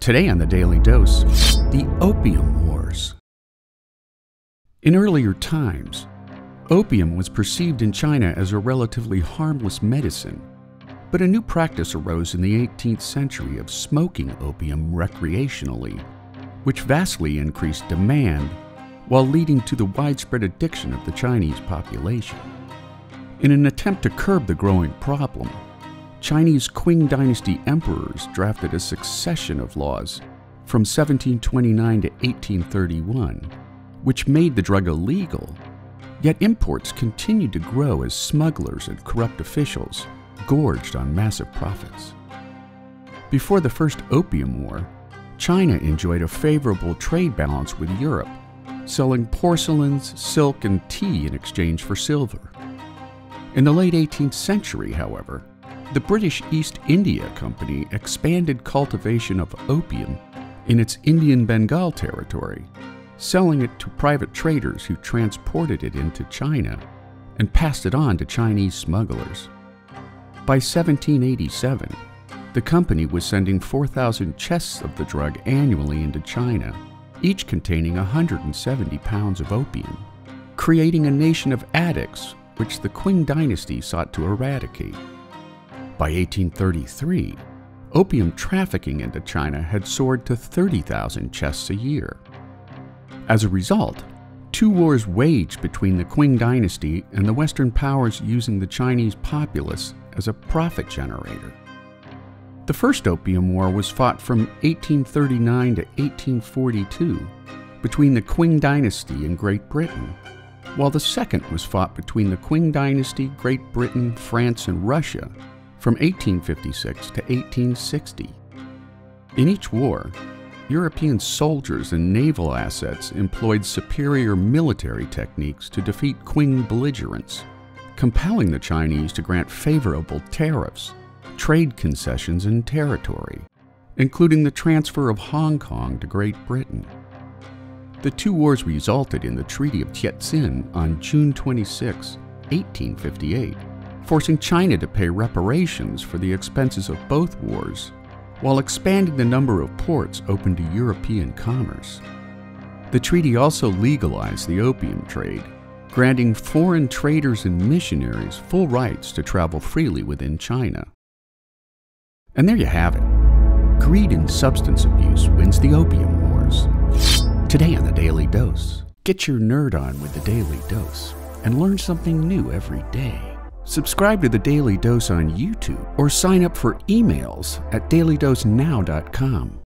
Today on the Daily Dose, the Opium Wars. In earlier times, opium was perceived in China as a relatively harmless medicine, but a new practice arose in the 18th century of smoking opium recreationally, which vastly increased demand while leading to the widespread addiction of the Chinese population. In an attempt to curb the growing problem, Chinese Qing dynasty emperors drafted a succession of laws from 1729 to 1831, which made the drug illegal, yet imports continued to grow as smugglers and corrupt officials gorged on massive profits. Before the First Opium War, China enjoyed a favorable trade balance with Europe, selling porcelains, silk, and tea in exchange for silver. In the late 18th century, however, the British East India Company expanded cultivation of opium in its Indian Bengal territory, selling it to private traders who transported it into China and passed it on to Chinese smugglers. By 1787, the company was sending 4,000 chests of the drug annually into China, each containing 170 pounds of opium, creating a nation of addicts which the Qing dynasty sought to eradicate. By 1833, opium trafficking into China had soared to 30,000 chests a year. As a result, two wars waged between the Qing dynasty and the Western powers using the Chinese populace as a profit generator. The First Opium War was fought from 1839 to 1842 between the Qing dynasty and Great Britain, while the second was fought between the Qing dynasty, Great Britain, France, and Russia from 1856 to 1860. In each war, European soldiers and naval assets employed superior military techniques to defeat Qing belligerents, compelling the Chinese to grant favorable tariffs, trade concessions, and territory, including the transfer of Hong Kong to Great Britain. The two wars resulted in the Treaty of Chetzin on June 26, 1858, forcing China to pay reparations for the expenses of both wars, while expanding the number of ports open to European commerce. The treaty also legalized the opium trade, granting foreign traders and missionaries full rights to travel freely within China. And there you have it. Greed and substance abuse wins the Opium Wars. Today on the Daily Dose, get your nerd on with the Daily Dose and learn something new every day. Subscribe to the Daily Dose on YouTube or sign up for emails at dailydosenow.com.